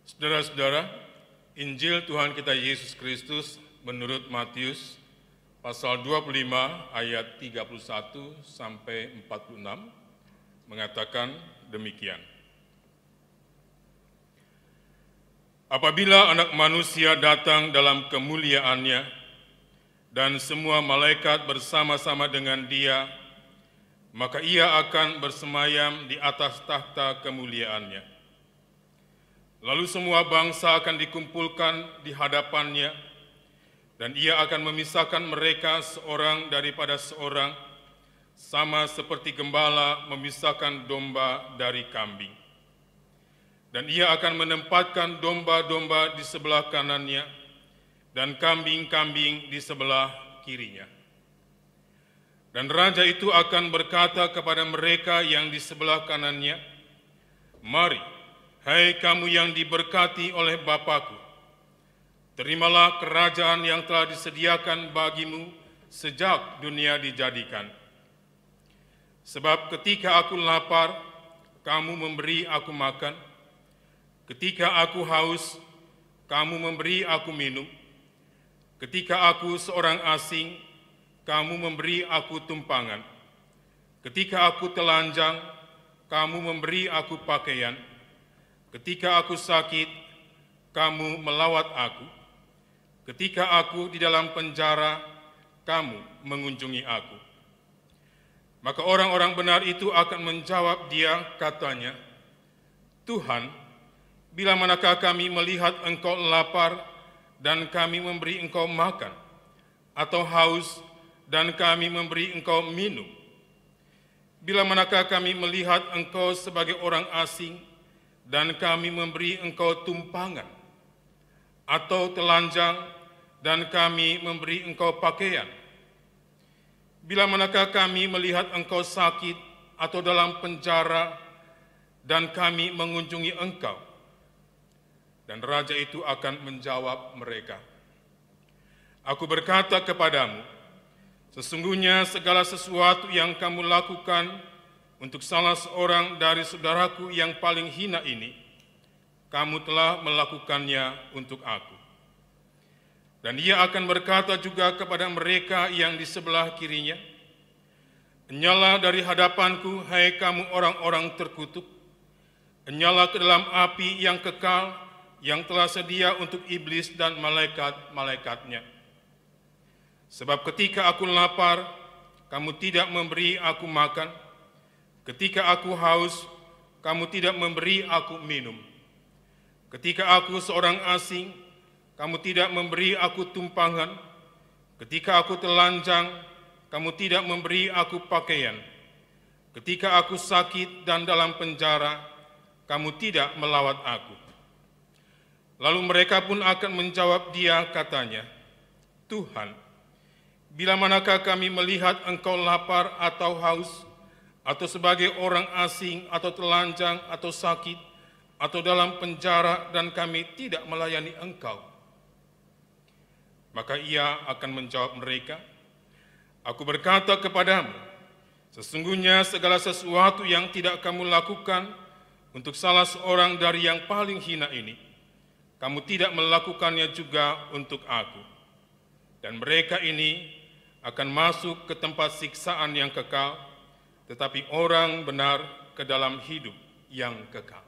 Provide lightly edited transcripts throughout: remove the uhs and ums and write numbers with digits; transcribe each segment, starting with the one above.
Saudara-saudara, Injil Tuhan kita Yesus Kristus menurut Matius pasal 25 ayat 31 sampai 46 mengatakan demikian. Apabila Anak Manusia datang dalam kemuliaannya dan semua malaikat bersama-sama dengan Dia, maka Ia akan bersemayam di atas takhta kemuliaannya. Lalu semua bangsa akan dikumpulkan di hadapannya, dan Ia akan memisahkan mereka seorang daripada seorang, sama seperti gembala memisahkan domba dari kambing. Dan Ia akan menempatkan domba-domba di sebelah kanannya, dan kambing-kambing di sebelah kirinya. Dan Raja itu akan berkata kepada mereka yang di sebelah kanannya, "Mari, hai kamu yang diberkati oleh Bapa-Ku, terimalah kerajaan yang telah disediakan bagimu sejak dunia dijadikan. Sebab ketika aku lapar, kamu memberi aku makan. Ketika aku haus, kamu memberi aku minum. Ketika aku seorang asing, kamu memberi aku tumpangan. Ketika aku telanjang, kamu memberi aku pakaian. Ketika aku sakit, kamu melawat aku. Ketika aku di dalam penjara, kamu mengunjungi aku." Maka orang-orang benar itu akan menjawab Dia, katanya, "Tuhan, bila manakah kami melihat Engkau lapar dan kami memberi Engkau makan, atau haus dan kami memberi Engkau minum? Bila manakah kami melihat Engkau sebagai orang asing dan kami memberi Engkau tumpangan, atau telanjang dan kami memberi Engkau pakaian? Bila manakah kami melihat Engkau sakit atau dalam penjara dan kami mengunjungi Engkau?" Dan Raja itu akan menjawab mereka, "Aku berkata kepadamu, sesungguhnya segala sesuatu yang kamu lakukan untuk salah seorang dari saudaraku yang paling hina ini, kamu telah melakukannya untuk aku." Dan Ia akan berkata juga kepada mereka yang di sebelah kirinya, "Enyala dari hadapanku, hai kamu orang-orang terkutuk, enyala ke dalam api yang kekal, yang telah sedia untuk iblis dan malaikat-malaikatnya. Sebab ketika aku lapar, kamu tidak memberi aku makan. Ketika aku haus, kamu tidak memberi aku minum. Ketika aku seorang asing, kamu tidak memberi aku tumpangan. Ketika aku telanjang, kamu tidak memberi aku pakaian. Ketika aku sakit dan dalam penjara, kamu tidak melawat aku." Lalu mereka pun akan menjawab Dia, katanya, "Tuhan, bila manakah kami melihat Engkau lapar atau haus, atau sebagai orang asing, atau telanjang, atau sakit, atau dalam penjara, dan kami tidak melayani Engkau?" Maka Ia akan menjawab mereka, "Aku berkata kepadamu, sesungguhnya segala sesuatu yang tidak kamu lakukan untuk salah seorang dari yang paling hina ini, kamu tidak melakukannya juga untuk aku." Dan mereka ini akan masuk ke tempat siksaan yang kekal, tetapi orang benar ke dalam hidup yang kekal.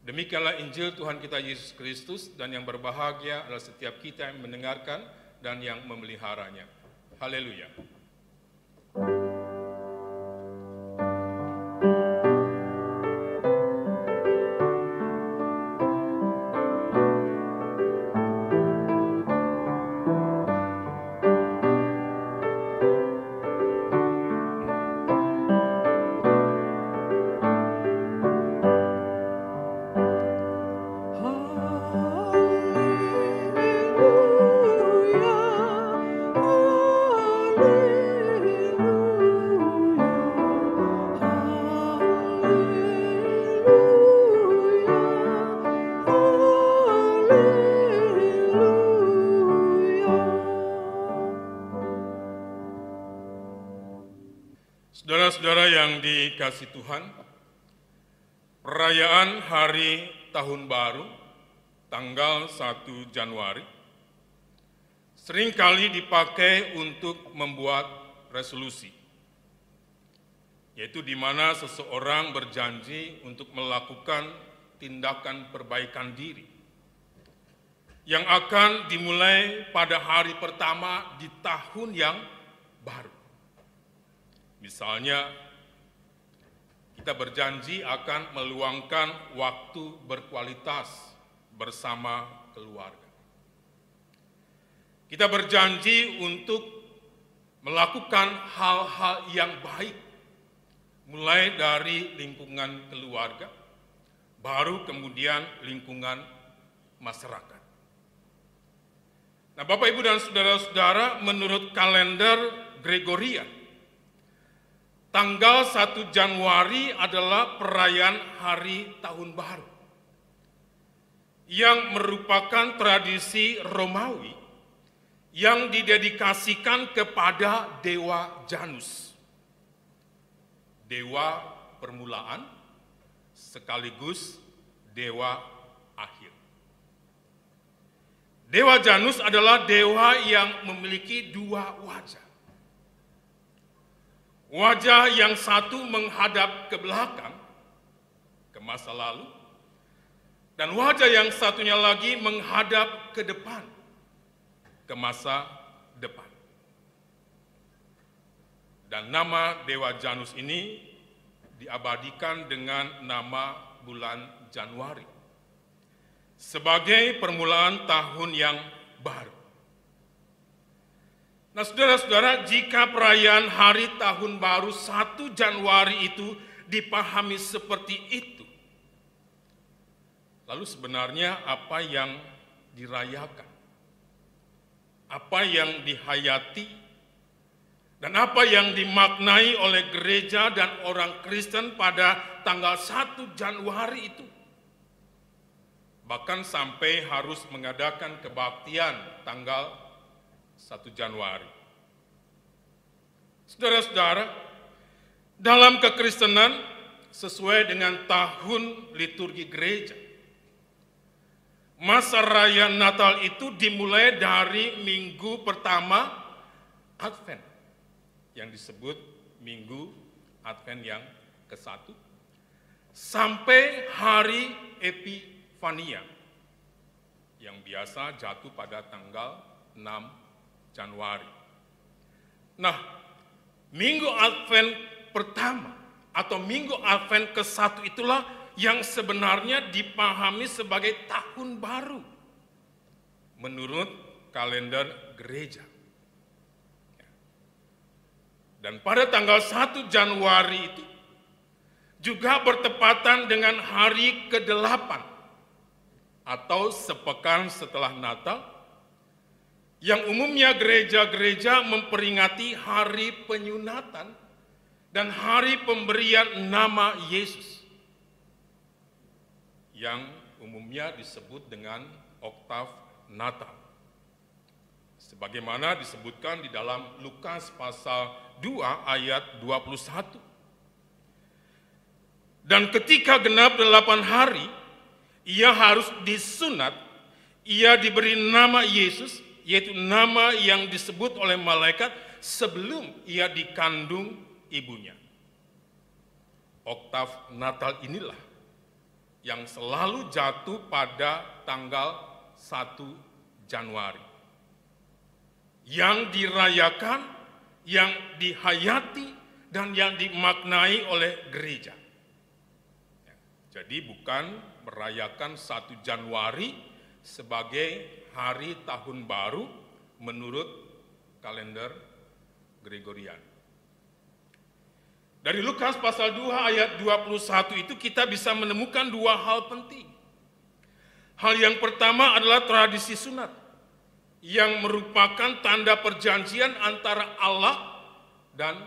Demikianlah Injil Tuhan kita Yesus Kristus, dan yang berbahagia adalah setiap kita yang mendengarkan dan yang memeliharanya. Haleluya. Saudara-saudara yang dikasihi Tuhan, perayaan Hari Tahun Baru, tanggal 1 Januari, seringkali dipakai untuk membuat resolusi, yaitu di mana seseorang berjanji untuk melakukan tindakan perbaikan diri yang akan dimulai pada hari pertama di tahun yang baru. Misalnya, kita berjanji akan meluangkan waktu berkualitas bersama keluarga. Kita berjanji untuk melakukan hal-hal yang baik, mulai dari lingkungan keluarga, baru kemudian lingkungan masyarakat. Nah, Bapak, Ibu, dan saudara-saudara, menurut kalender Gregorian, tanggal 1 Januari adalah perayaan Hari Tahun Baru yang merupakan tradisi Romawi yang didedikasikan kepada Dewa Janus, dewa permulaan sekaligus dewa akhir. Dewa Janus adalah dewa yang memiliki dua wajah. Wajah yang satu menghadap ke belakang, ke masa lalu, dan wajah yang satunya lagi menghadap ke depan, ke masa depan. Dan nama Dewa Janus ini diabadikan dengan nama bulan Januari sebagai permulaan tahun yang baru. Nah, saudara-saudara, jika perayaan Hari Tahun Baru 1 Januari itu dipahami seperti itu, lalu sebenarnya apa yang dirayakan, apa yang dihayati, dan apa yang dimaknai oleh gereja dan orang Kristen pada tanggal 1 Januari itu? Bahkan sampai harus mengadakan kebaktian tanggal 1 Januari. Saudara-saudara, dalam kekristenan sesuai dengan tahun liturgi gereja, masa raya Natal itu dimulai dari minggu pertama Advent, yang disebut Minggu Advent yang ke-1, sampai hari Epifania, yang biasa jatuh pada tanggal 6 Januari. Nah, Minggu Advent pertama atau Minggu Advent ke-1 itulah yang sebenarnya dipahami sebagai tahun baru menurut kalender gereja. Dan pada tanggal 1 Januari itu juga bertepatan dengan hari ke-8 atau sepekan setelah Natal, yang umumnya gereja-gereja memperingati hari penyunatan dan hari pemberian nama Yesus, yang umumnya disebut dengan oktav Natal, sebagaimana disebutkan di dalam Lukas pasal 2 ayat 21. Dan ketika genap 8 hari, ia harus disunat, ia diberi nama Yesus, yaitu nama yang disebut oleh malaikat sebelum ia dikandung ibunya. Oktav Natal inilah yang selalu jatuh pada tanggal 1 Januari, yang dirayakan, yang dihayati, dan yang dimaknai oleh gereja. Jadi bukan merayakan 1 Januari sebagai hari tahun baru menurut kalender Gregorian. Dari Lukas pasal 2 ayat 21 itu kita bisa menemukan dua hal penting. Hal yang pertama adalah tradisi sunat, yang merupakan tanda perjanjian antara Allah dan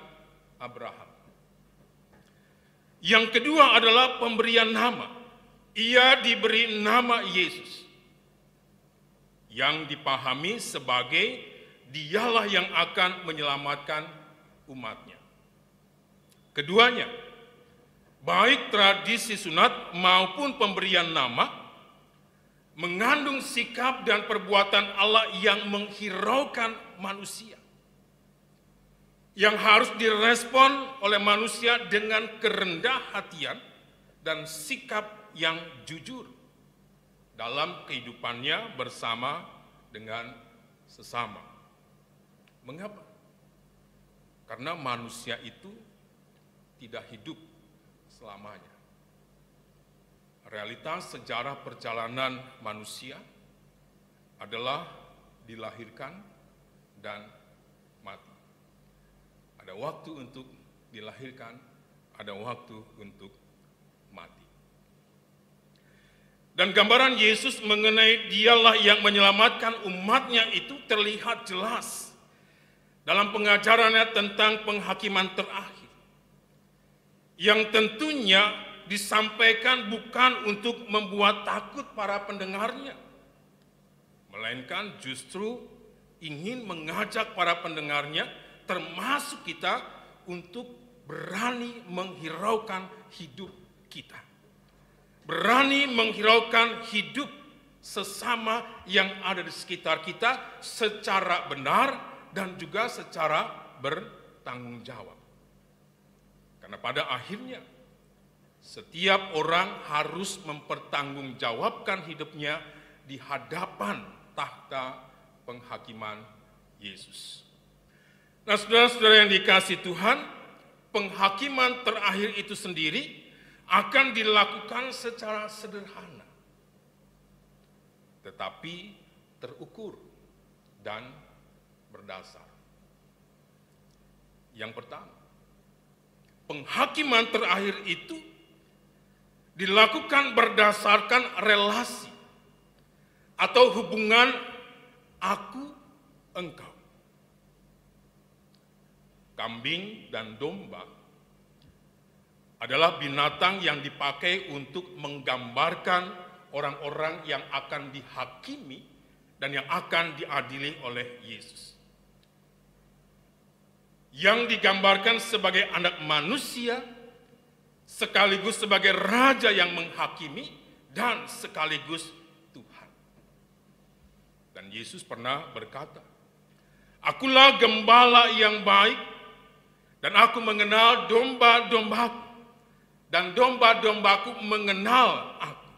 Abraham. Yang kedua adalah pemberian nama. Ia diberi nama Yesus, yang dipahami sebagai dialah yang akan menyelamatkan umatnya. Keduanya, baik tradisi sunat maupun pemberian nama, mengandung sikap dan perbuatan Allah yang menghiraukan manusia, yang harus direspon oleh manusia dengan kerendah hatian dan sikap yang jujur dalam kehidupannya bersama dengan sesama. Mengapa? Karena manusia itu tidak hidup selamanya. Realitas sejarah perjalanan manusia adalah dilahirkan dan mati. Ada waktu untuk dilahirkan, ada waktu untuk mati. Dan gambaran Yesus mengenai dialah yang menyelamatkan umatnya itu terlihat jelas dalam pengajarannya tentang penghakiman terakhir, yang tentunya disampaikan bukan untuk membuat takut para pendengarnya, melainkan justru ingin mengajak para pendengarnya, termasuk kita, untuk berani menghiraukan hidup kita. Berani menghiraukan hidup sesama yang ada di sekitar kita secara benar dan juga secara bertanggung jawab. Karena pada akhirnya setiap orang harus mempertanggungjawabkan hidupnya di hadapan tahta penghakiman Yesus. Nah, saudara-saudara yang dikasihi Tuhan, penghakiman terakhir itu sendiri akan dilakukan secara sederhana, tetapi terukur dan berdasar. Yang pertama, penghakiman terakhir itu dilakukan berdasarkan relasi atau hubungan aku engkau. Kambing dan domba adalah binatang yang dipakai untuk menggambarkan orang-orang yang akan dihakimi dan yang akan diadili oleh Yesus. Yang digambarkan sebagai anak manusia, sekaligus sebagai raja yang menghakimi dan sekaligus Tuhan. Dan Yesus pernah berkata, "Akulah gembala yang baik, dan aku mengenal domba-dombaku, dan domba-dombaku mengenal aku."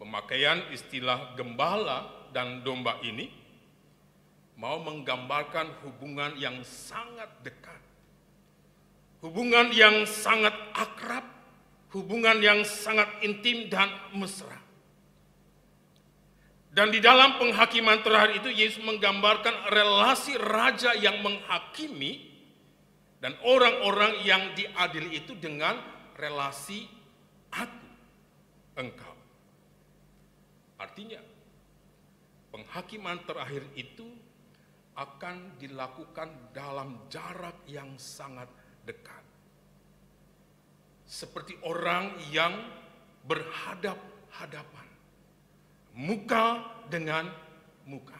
Pemakaian istilah gembala dan domba ini mau menggambarkan hubungan yang sangat dekat, hubungan yang sangat akrab, hubungan yang sangat intim dan mesra. Dan di dalam penghakiman terakhir itu Yesus menggambarkan relasi raja yang menghakimi dan orang-orang yang diadili itu dengan relasi aku, engkau. Artinya, penghakiman terakhir itu akan dilakukan dalam jarak yang sangat dekat. Seperti orang yang berhadap-hadapan, muka dengan muka.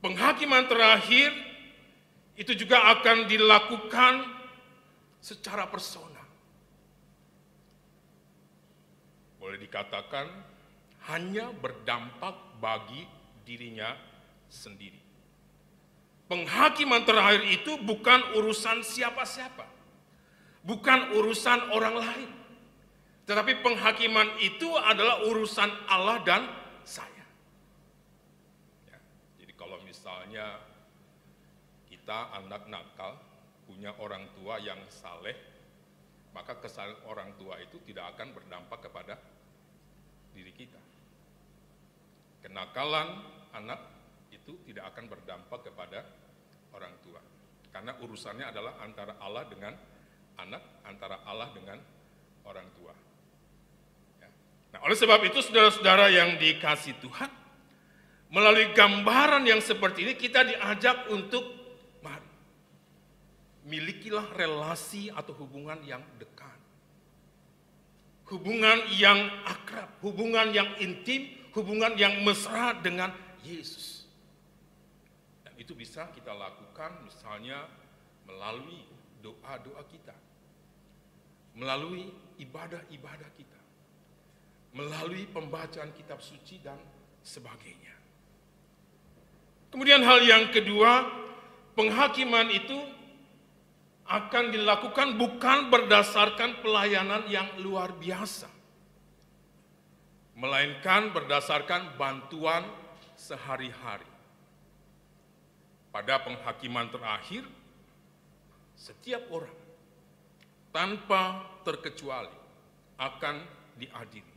Penghakiman terakhir itu juga akan dilakukan secara personal. Boleh dikatakan hanya berdampak bagi dirinya sendiri. Penghakiman terakhir itu bukan urusan siapa-siapa, bukan urusan orang lain, tetapi penghakiman itu adalah urusan Allah dan saya. Ya, jadi kalau misalnya kita anak nakal, punya orang tua yang saleh, maka kesalahan orang tua itu tidak akan berdampak kepada diri kita. Kenakalan anak itu tidak akan berdampak kepada orang tua. Karena urusannya adalah antara Allah dengan anak, antara Allah dengan orang tua. Ya. Nah, oleh sebab itu saudara-saudara yang dikasihi Tuhan, melalui gambaran yang seperti ini kita diajak untuk mari, milikilah relasi atau hubungan yang dekat. Hubungan yang akrab, hubungan yang intim, hubungan yang mesra dengan Yesus. Dan itu bisa kita lakukan misalnya melalui doa-doa kita, melalui ibadah-ibadah kita, melalui pembacaan kitab suci dan sebagainya. Kemudian hal yang kedua, penghakiman itu akan dilakukan bukan berdasarkan pelayanan yang luar biasa, melainkan berdasarkan bantuan sehari-hari. Pada penghakiman terakhir, setiap orang tanpa terkecuali akan diadili.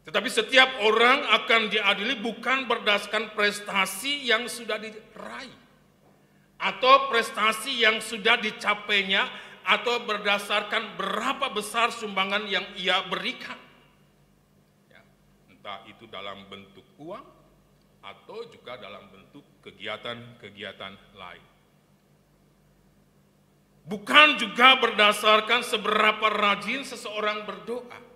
Tetapi setiap orang akan diadili bukan berdasarkan prestasi yang sudah diraih, atau prestasi yang sudah dicapainya, atau berdasarkan berapa besar sumbangan yang ia berikan. Ya, entah itu dalam bentuk uang, atau juga dalam bentuk kegiatan-kegiatan lain. Bukan juga berdasarkan seberapa rajin seseorang berdoa,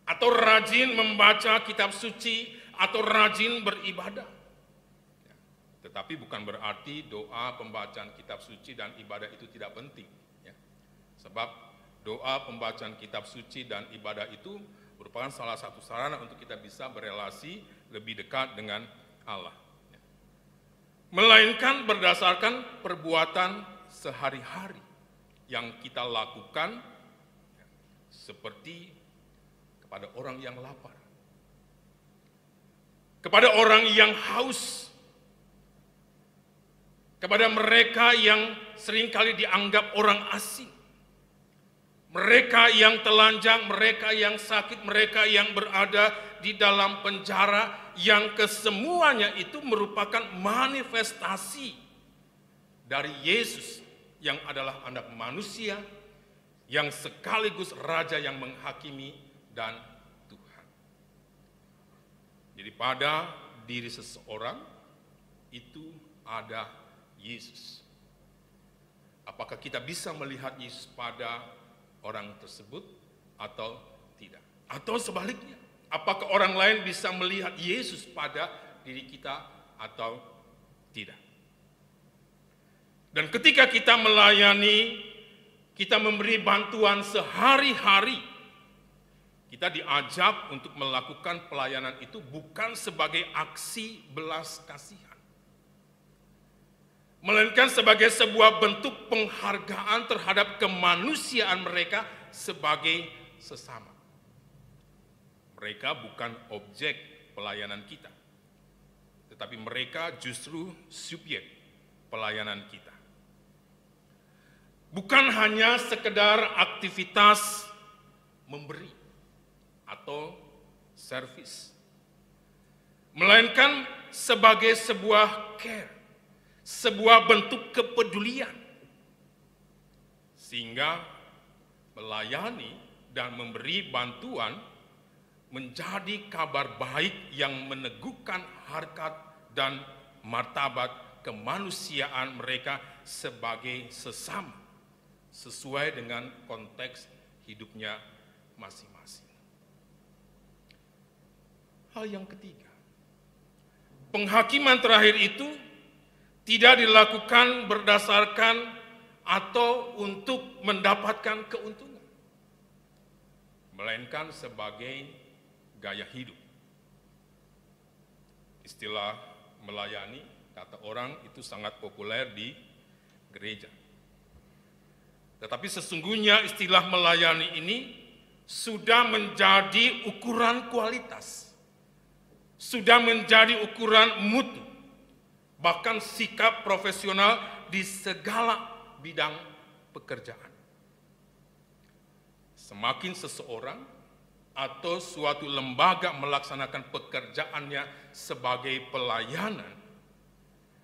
atau rajin membaca kitab suci, atau rajin beribadah. Tetapi bukan berarti doa, pembacaan kitab suci, dan ibadah itu tidak penting. Ya. Sebab doa, pembacaan kitab suci, dan ibadah itu merupakan salah satu sarana untuk kita bisa berelasi lebih dekat dengan Allah. Ya. Melainkan berdasarkan perbuatan sehari-hari yang kita lakukan, ya, seperti kepada orang yang lapar, kepada orang yang haus, kepada mereka yang seringkali dianggap orang asing, mereka yang telanjang, mereka yang sakit, mereka yang berada di dalam penjara, yang kesemuanya itu merupakan manifestasi dari Yesus yang adalah anak manusia, yang sekaligus raja yang menghakimi dan Tuhan. Jadi pada diri seseorang itu ada Yesus. Apakah kita bisa melihat Yesus pada orang tersebut atau tidak? Atau sebaliknya, apakah orang lain bisa melihat Yesus pada diri kita atau tidak? Dan ketika kita melayani, kita memberi bantuan sehari-hari, kita diajak untuk melakukan pelayanan itu bukan sebagai aksi belas kasihan, melainkan sebagai sebuah bentuk penghargaan terhadap kemanusiaan mereka sebagai sesama. Mereka bukan objek pelayanan kita, tetapi mereka justru subjek pelayanan kita. Bukan hanya sekedar aktivitas memberi atau servis, melainkan sebagai sebuah care, sebuah bentuk kepedulian, sehingga melayani dan memberi bantuan menjadi kabar baik yang meneguhkan harkat dan martabat kemanusiaan mereka sebagai sesama, sesuai dengan konteks hidupnya masing-masing. Hal yang ketiga, penghakiman terakhir itu tidak dilakukan berdasarkan atau untuk mendapatkan keuntungan, melainkan sebagai gaya hidup. Istilah melayani, kata orang, itu sangat populer di gereja. Tetapi sesungguhnya istilah melayani ini sudah menjadi ukuran kualitas, sudah menjadi ukuran mutu, bahkan sikap profesional di segala bidang pekerjaan. Semakin seseorang atau suatu lembaga melaksanakan pekerjaannya sebagai pelayanan,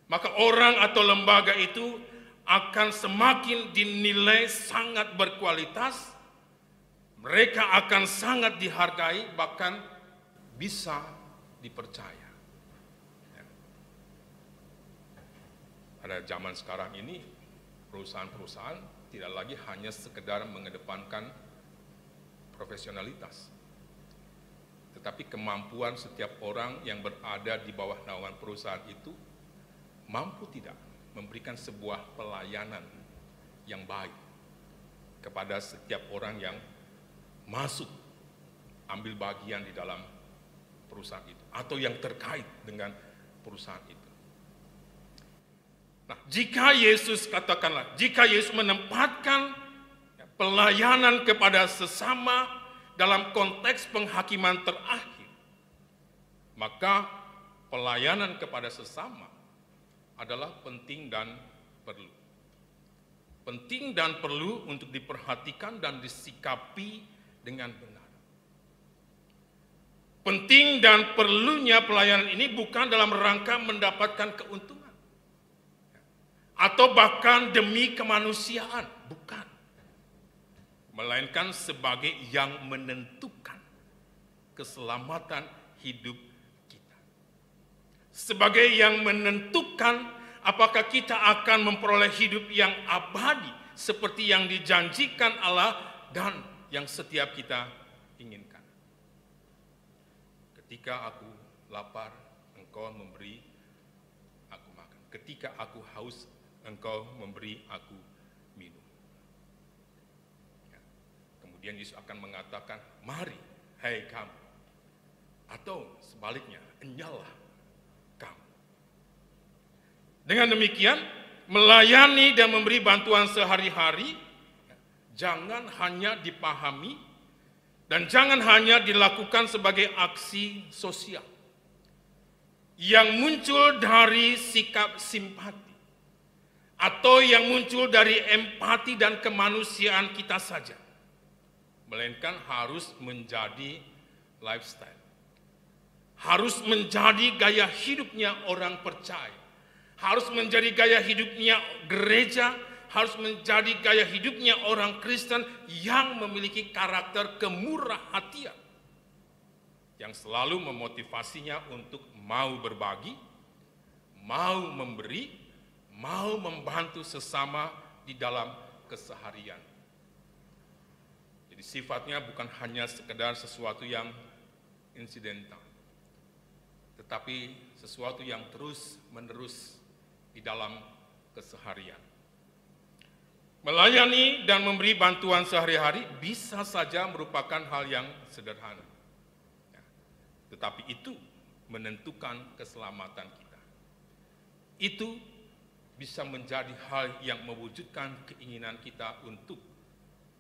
maka orang atau lembaga itu akan semakin dinilai sangat berkualitas, mereka akan sangat dihargai, bahkan bisa dipercaya. Pada zaman sekarang ini, perusahaan-perusahaan tidak lagi hanya sekedar mengedepankan profesionalitas, tetapi kemampuan setiap orang yang berada di bawah naungan perusahaan itu mampu tidak memberikan sebuah pelayanan yang baik kepada setiap orang yang masuk ambil bagian di dalam perusahaan itu atau yang terkait dengan perusahaan itu. Nah, jika Yesus menempatkan pelayanan kepada sesama dalam konteks penghakiman terakhir, maka pelayanan kepada sesama adalah penting dan perlu. Penting dan perlu untuk diperhatikan dan disikapi dengan benar. Penting dan perlunya pelayanan ini bukan dalam rangka mendapatkan keuntungan atau bahkan demi kemanusiaan, bukan. Melainkan sebagai yang menentukan keselamatan hidup kita. Sebagai yang menentukan apakah kita akan memperoleh hidup yang abadi seperti yang dijanjikan Allah dan yang setiap kita inginkan. Ketika aku lapar, engkau memberi aku makan. Ketika aku haus, engkau memberi aku minum. Ya. Kemudian Yesus akan mengatakan, mari, hai kamu. Atau sebaliknya, enyalah kamu. Dengan demikian, melayani dan memberi bantuan sehari-hari, jangan hanya dipahami dan jangan hanya dilakukan sebagai aksi sosial yang muncul dari sikap simpati atau yang muncul dari empati dan kemanusiaan kita saja, melainkan harus menjadi lifestyle, harus menjadi gaya hidupnya orang percaya, harus menjadi gaya hidupnya gereja, harus menjadi gaya hidupnya orang Kristen yang memiliki karakter kemurah hatian yang selalu memotivasinya untuk mau berbagi, mau memberi, mau membantu sesama di dalam keseharian. Jadi sifatnya bukan hanya sekedar sesuatu yang insidental, tetapi sesuatu yang terus-menerus di dalam keseharian. Melayani dan memberi bantuan sehari-hari bisa saja merupakan hal yang sederhana. Tetapi itu menentukan keselamatan kita. Itu bisa menjadi hal yang mewujudkan keinginan kita untuk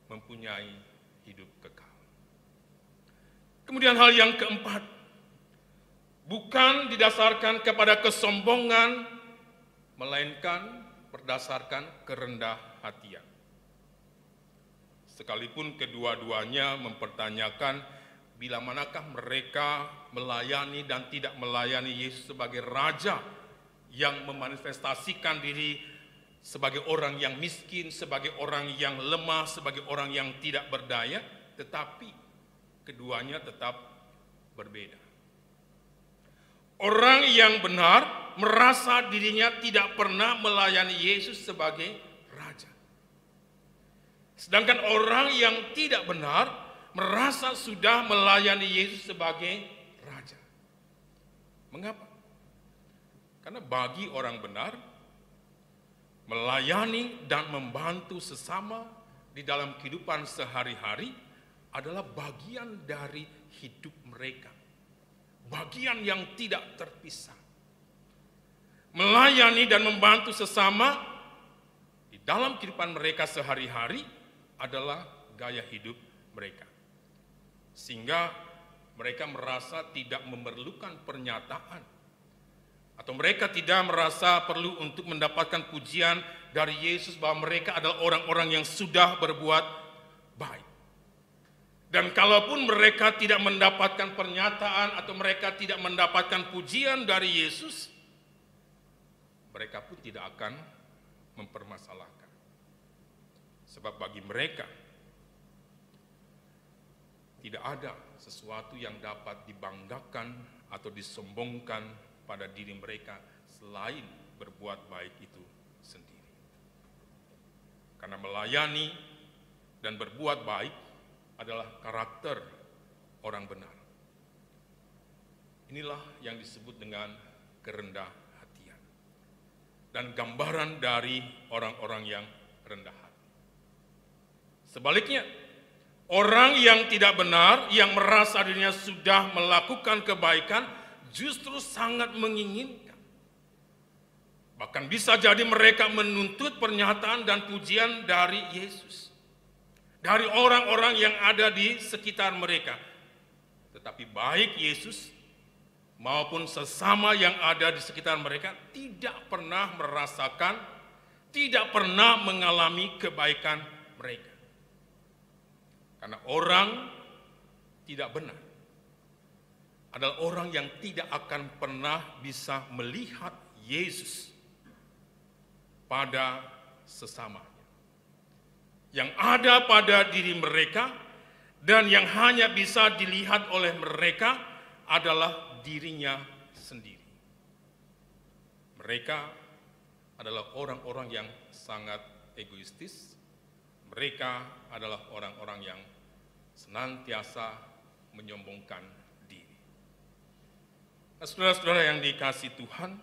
mempunyai hidup kekal. Kemudian hal yang keempat, bukan didasarkan kepada kesombongan, melainkan berdasarkan kerendah hatian. Sekalipun kedua-duanya mempertanyakan bila manakah mereka melayani dan tidak melayani Yesus sebagai Raja yang memanifestasikan diri sebagai orang yang miskin, sebagai orang yang lemah, sebagai orang yang tidak berdaya, tetapi keduanya tetap berbeda. Orang yang benar merasa dirinya tidak pernah melayani Yesus sebagai Raja. Sedangkan orang yang tidak benar merasa sudah melayani Yesus sebagai Raja. Mengapa? Karena bagi orang benar, melayani dan membantu sesama di dalam kehidupan sehari-hari adalah bagian dari hidup mereka. Bagian yang tidak terpisah. Melayani dan membantu sesama di dalam kehidupan mereka sehari-hari adalah gaya hidup mereka. Sehingga mereka merasa tidak memerlukan pernyataan, atau mereka tidak merasa perlu untuk mendapatkan pujian dari Yesus bahwa mereka adalah orang-orang yang sudah berbuat baik. Dan kalaupun mereka tidak mendapatkan pernyataan atau mereka tidak mendapatkan pujian dari Yesus, mereka pun tidak akan mempermasalahkan. Sebab bagi mereka tidak ada sesuatu yang dapat dibanggakan atau disombongkan pada diri mereka selain berbuat baik itu sendiri. Karena melayani dan berbuat baik adalah karakter orang benar. Inilah yang disebut dengan kerendah hatian. Dan gambaran dari orang-orang yang rendah hati. Sebaliknya, Orang yang tidak benar, yang merasa dirinya sudah melakukan kebaikan, justru sangat menginginkan. Bahkan bisa jadi mereka menuntut pernyataan dan pujian dari Yesus, dari orang-orang yang ada di sekitar mereka. Tetapi baik Yesus maupun sesama yang ada di sekitar mereka tidak pernah merasakan, tidak pernah mengalami kebaikan mereka. Karena orang tidak benar adalah orang yang tidak akan pernah bisa melihat Yesus pada sesamanya. Yang ada pada diri mereka dan yang hanya bisa dilihat oleh mereka adalah dirinya sendiri. Mereka adalah orang-orang yang sangat egoistis. Mereka adalah orang-orang yang senantiasa menyombongkan diri. Nah, saudara-saudara yang dikasihi Tuhan,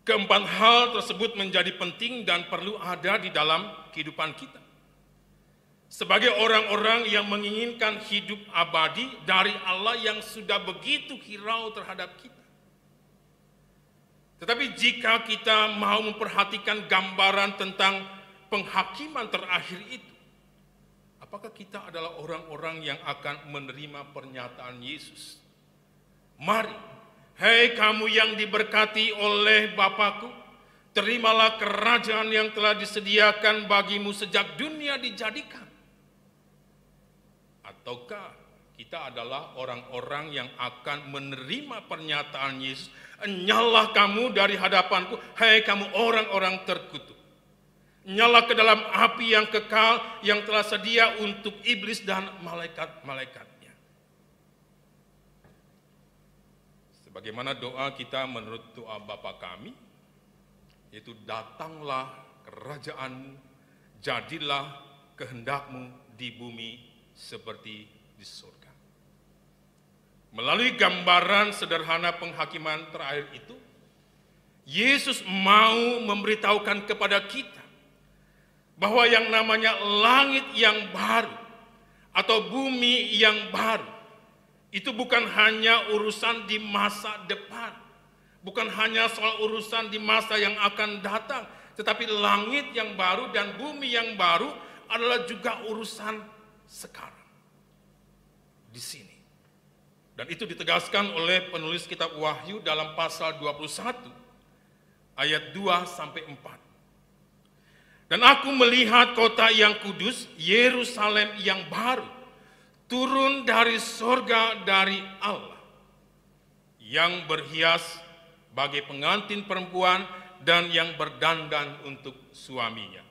keempat hal tersebut menjadi penting dan perlu ada di dalam kehidupan kita. Sebagai orang-orang yang menginginkan hidup abadi dari Allah yang sudah begitu hirau terhadap kita. Tetapi jika kita mau memperhatikan gambaran tentang penghakiman terakhir itu, apakah kita adalah orang-orang yang akan menerima pernyataan Yesus? Mari, hei kamu yang diberkati oleh Bapa-Ku, terimalah kerajaan yang telah disediakan bagimu sejak dunia dijadikan. Ataukah kita adalah orang-orang yang akan menerima pernyataan Yesus, enyahlah kamu dari hadapanku, hei kamu orang-orang terkutuk. Nyala ke dalam api yang kekal yang telah sedia untuk iblis dan malaikat-malaikatnya. Sebagaimana doa kita menurut doa Bapa kami, yaitu datanglah kerajaanmu, jadilah kehendakmu di bumi seperti di surga. Melalui gambaran sederhana penghakiman terakhir itu, Yesus mau memberitahukan kepada kita bahwa yang namanya langit yang baru atau bumi yang baru itu bukan hanya urusan di masa depan, bukan hanya soal urusan di masa yang akan datang, tetapi langit yang baru dan bumi yang baru adalah juga urusan sekarang di sini. Dan itu ditegaskan oleh penulis kitab Wahyu dalam pasal 21 ayat 2 sampai 4. Dan aku melihat kota yang kudus, Yerusalem yang baru, turun dari sorga dari Allah, yang berhias bagai pengantin perempuan dan yang berdandan untuk suaminya.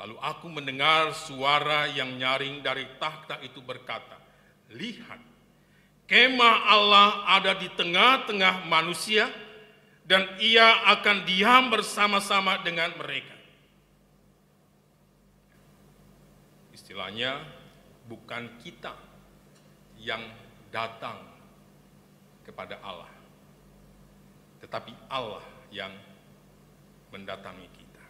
Lalu aku mendengar suara yang nyaring dari takhta itu berkata, lihat, kemah Allah ada di tengah-tengah manusia, dan ia akan diam bersama-sama dengan mereka. Istilahnya, bukan kita yang datang kepada Allah, tetapi Allah yang mendatangi kita.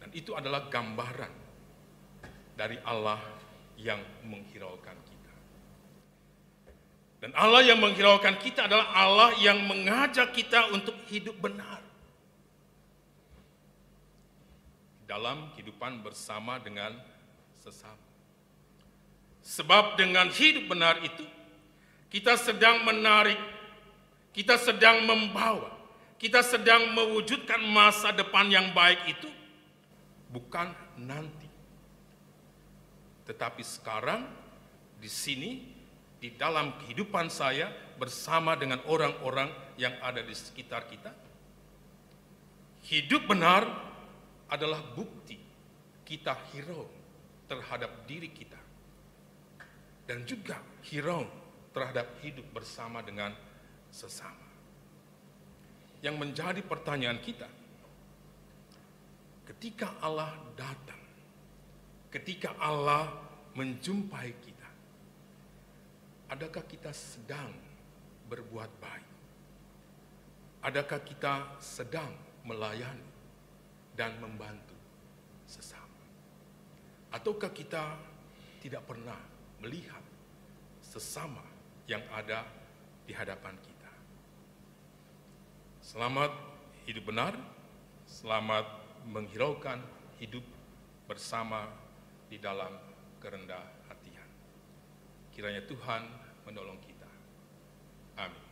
Dan itu adalah gambaran dari Allah yang menghiraukan kita. Dan Allah yang menghiraukan kita adalah Allah yang mengajak kita untuk hidup benar dalam kehidupan bersama dengan sesama. Sebab dengan hidup benar itu, kita sedang menarik, kita sedang membawa, kita sedang mewujudkan masa depan yang baik itu, bukan nanti. Tetapi sekarang, di sini, di dalam kehidupan saya bersama dengan orang-orang yang ada di sekitar kita. Hidup benar adalah bukti kita hirau terhadap diri kita. Dan juga hirau terhadap hidup bersama dengan sesama. Yang menjadi pertanyaan kita, ketika Allah datang, ketika Allah menjumpai kita, adakah kita sedang berbuat baik? Adakah kita sedang melayani dan membantu sesama? Ataukah kita tidak pernah melihat sesama yang ada di hadapan kita? Selamat hidup benar, selamat menghiraukan hidup bersama di dalam kerendah hatian. Kiranya Tuhan menolong kita. Amin.